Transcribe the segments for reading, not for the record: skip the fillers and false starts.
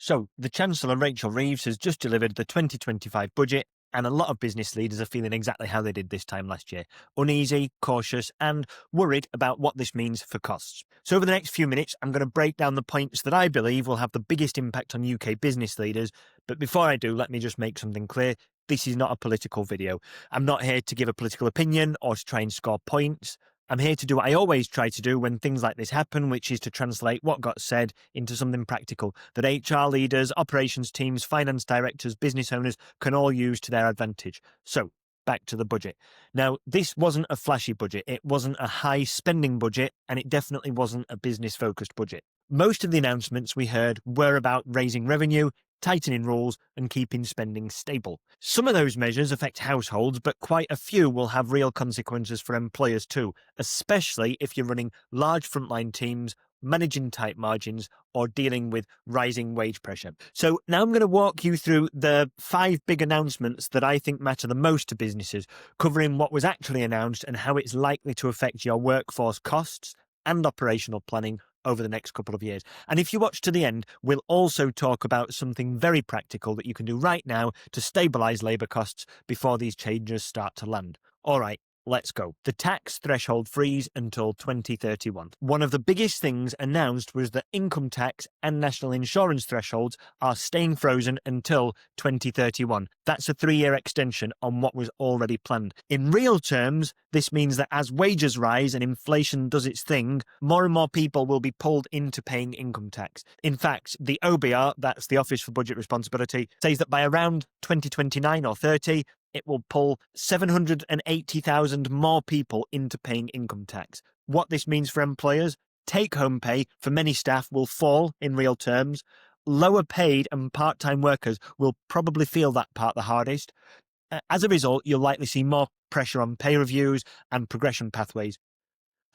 So, the Chancellor Rachel Reeves has just delivered the 2025 budget, and a lot of business leaders are feeling exactly how they did this time last year: uneasy, cautious, and worried about what this means for costs. So, over the next few minutes, I'm going to break down the points that I believe will have the biggest impact on UK business leaders. But before I do, let me just make something clear. This is not a political video. I'm not here to give a political opinion or to try and score points. I'm here to do what I always try to do when things like this happen, which is to translate what got said into something practical that HR leaders, operations teams, finance directors, business owners can all use to their advantage. So, back to the budget. Now, this wasn't a flashy budget, it wasn't a high spending budget, and it definitely wasn't a business focused budget. Most of the announcements we heard were about raising revenue, tightening rules, and keeping spending stable. Some of those measures affect households, but quite a few will have real consequences for employers too, especially if you're running large frontline teams, managing tight margins, or dealing with rising wage pressure. So now I'm going to walk you through the 5 big announcements that I think matter the most to businesses, covering what was actually announced and how it's likely to affect your workforce costs and operational planning over the next couple of years. And if you watch to the end, we'll also talk about something very practical that you can do right now to stabilise labour costs before these changes start to land. All right, let's go. The tax threshold freeze until 2031. One of the biggest things announced was that income tax and national insurance thresholds are staying frozen until 2031. That's a 3-year extension on what was already planned. In real terms, this means that as wages rise and inflation does its thing, more and more people will be pulled into paying income tax. In fact, the OBR, that's the Office for Budget Responsibility, says that by around 2029 or 30, it will pull 780,000 more people into paying income tax. What this means for employers: take-home pay for many staff will fall in real terms. Lower paid and part-time workers will probably feel that part the hardest. As a result, you'll likely see more pressure on pay reviews and progression pathways.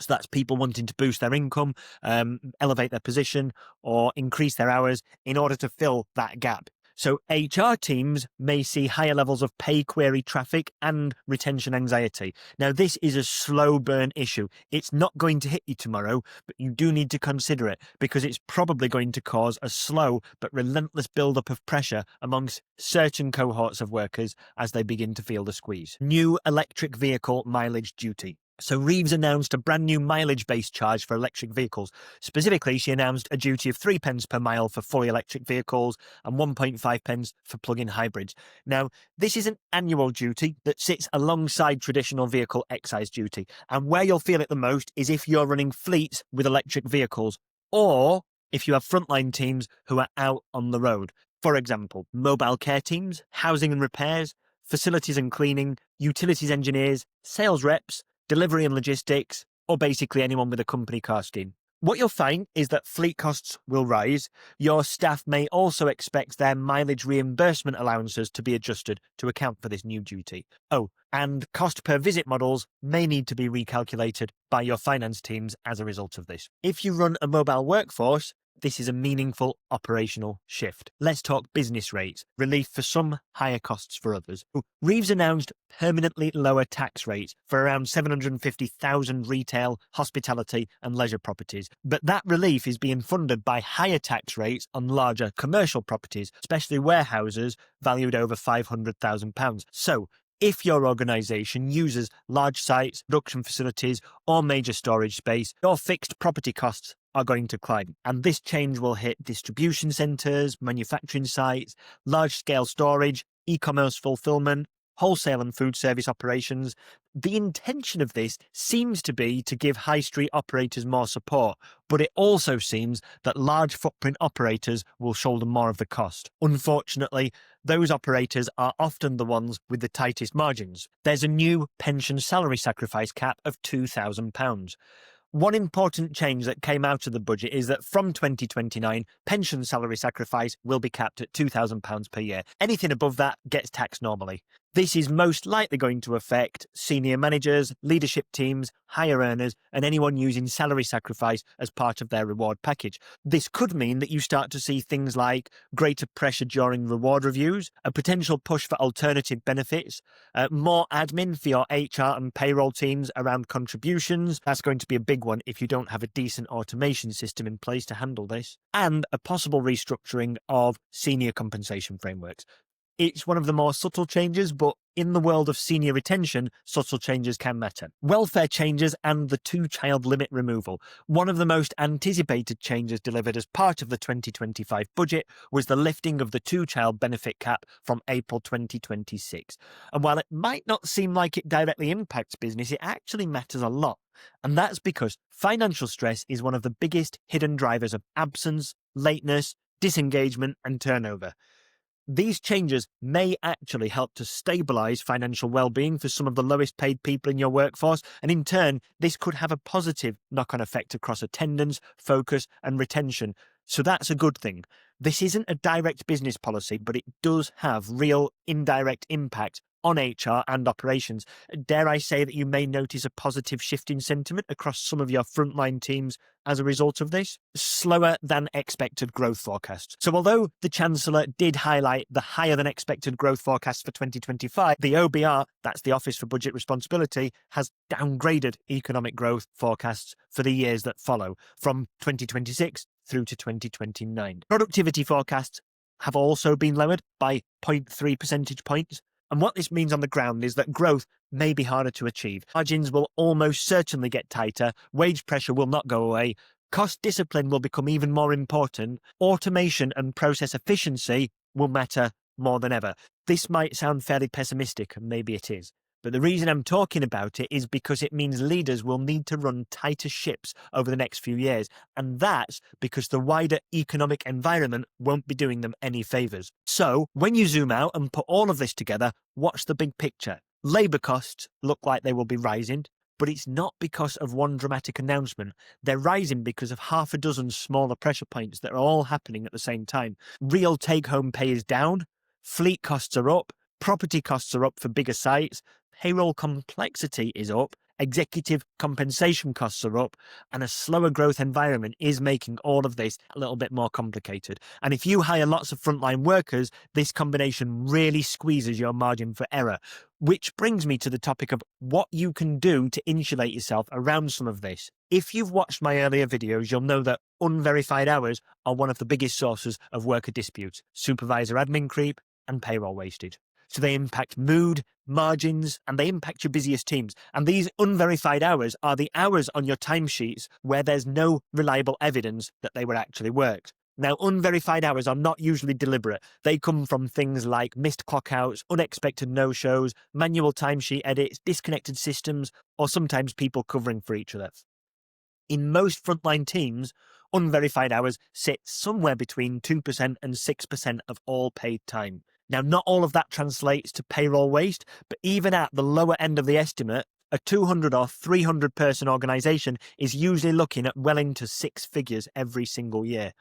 So that's people wanting to boost their income, elevate their position, or increase their hours in order to fill that gap. So HR teams may see higher levels of pay query traffic and retention anxiety. Now, this is a slow burn issue. It's not going to hit you tomorrow, but you do need to consider it because it's probably going to cause a slow but relentless build-up of pressure amongst certain cohorts of workers as they begin to feel the squeeze. New electric vehicle mileage duty. So Reeves announced a brand new mileage-based charge for electric vehicles. Specifically, she announced a duty of 3 pence per mile for fully electric vehicles and 1.5 pence for plug-in hybrids. Now, this is an annual duty that sits alongside traditional vehicle excise duty, and where you'll feel it the most is if you're running fleets with electric vehicles, or if you have frontline teams who are out on the road. For example, mobile care teams, housing and repairs, facilities and cleaning, utilities engineers, sales reps, delivery and logistics, or basically anyone with a company car scheme. What you'll find is that fleet costs will rise. Your staff may also expect their mileage reimbursement allowances to be adjusted to account for this new duty. Oh, and cost per visit models may need to be recalculated by your finance teams as a result of this. If you run a mobile workforce, this is a meaningful operational shift. Let's talk business rates, relief for some, higher costs for others. Reeves announced permanently lower tax rates for around 750,000 retail, hospitality and leisure properties. But that relief is being funded by higher tax rates on larger commercial properties, especially warehouses valued over £500,000. So, if your organisation uses large sites, production facilities or major storage space, your fixed property costs are going to climb. And this change will hit distribution centres, manufacturing sites, large-scale storage, e-commerce fulfilment, wholesale and food service operations. The intention of this seems to be to give high street operators more support, but it also seems that large footprint operators will shoulder more of the cost. Unfortunately, those operators are often the ones with the tightest margins. There's a new pension salary sacrifice cap of £2,000. One important change that came out of the budget is that from 2029, pension salary sacrifice will be capped at £2,000 per year. Anything above that gets taxed normally. This is most likely going to affect senior managers, leadership teams, higher earners, and anyone using salary sacrifice as part of their reward package. This could mean that you start to see things like greater pressure during reward reviews, a potential push for alternative benefits, more admin for your HR and payroll teams around contributions. That's going to be a big one if you don't have a decent automation system in place to handle this, and a possible restructuring of senior compensation frameworks. It's one of the more subtle changes, but in the world of senior retention, subtle changes can matter. Welfare changes and the two-child limit removal. One of the most anticipated changes delivered as part of the 2025 budget was the lifting of the two-child benefit cap from April 2026. And while it might not seem like it directly impacts business, it actually matters a lot. And that's because financial stress is one of the biggest hidden drivers of absence, lateness, disengagement, and turnover. These changes may actually help to stabilise financial well-being for some of the lowest paid people in your workforce, and in turn, this could have a positive knock-on effect across attendance, focus, and retention. So that's a good thing. This isn't a direct business policy, but it does have real indirect impact on HR and operations. Dare I say that you may notice a positive shift in sentiment across some of your frontline teams as a result of this? Slower than expected growth forecast. So although the Chancellor did highlight the higher than expected growth forecast for 2025, the OBR, that's the Office for Budget Responsibility, has downgraded economic growth forecasts for the years that follow, from 2026 through to 2029. Productivity forecasts have also been lowered by 0.3 percentage points. And what this means on the ground is that growth may be harder to achieve. Margins will almost certainly get tighter, wage pressure will not go away, cost discipline will become even more important, automation and process efficiency will matter more than ever. This might sound fairly pessimistic, and maybe it is. But the reason I'm talking about it is because it means leaders will need to run tighter ships over the next few years, and that's because the wider economic environment won't be doing them any favours. So, when you zoom out and put all of this together, what's the big picture? Labour costs look like they will be rising, but it's not because of one dramatic announcement. They're rising because of half a dozen smaller pressure points that are all happening at the same time. Real take-home pay is down, fleet costs are up, property costs are up for bigger sites, payroll complexity is up, executive compensation costs are up, and a slower growth environment is making all of this a little bit more complicated. And if you hire lots of frontline workers, this combination really squeezes your margin for error. Which brings me to the topic of what you can do to insulate yourself around some of this. If you've watched my earlier videos, you'll know that unverified hours are one of the biggest sources of worker disputes, supervisor admin creep, and payroll wastage. So they impact mood, margins, and they impact your busiest teams. And these unverified hours are the hours on your timesheets where there's no reliable evidence that they were actually worked. Now, unverified hours are not usually deliberate. They come from things like missed clockouts, unexpected no-shows, manual timesheet edits, disconnected systems, or sometimes people covering for each other. In most frontline teams, unverified hours sit somewhere between 2% and 6% of all paid time. Now, not all of that translates to payroll waste, but even at the lower end of the estimate, a 200 or 300 person organisation is usually looking at well into six figures every single year.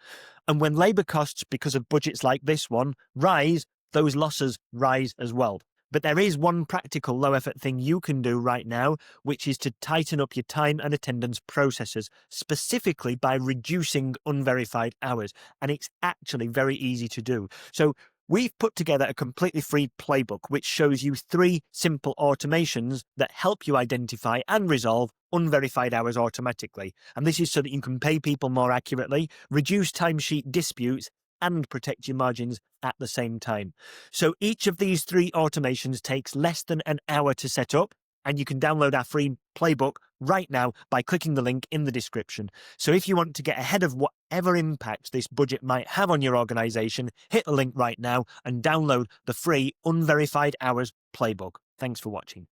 And when labour costs, because of budgets like this one, rise, those losses rise as well. But there is one practical low-effort thing you can do right now, which is to tighten up your time and attendance processes, specifically by reducing unverified hours. And it's actually very easy to do. So we've put together a completely free playbook which shows you 3 simple automations that help you identify and resolve unverified hours automatically. And this is so that you can pay people more accurately, reduce timesheet disputes, and protect your margins at the same time. So each of these 3 automations takes less than an hour to set up, and you can download our free playbook right now by clicking the link in the description. So if you want to get ahead of whatever impact this budget might have on your organisation, hit the link right now and download the free Unverified Hours playbook. Thanks for watching.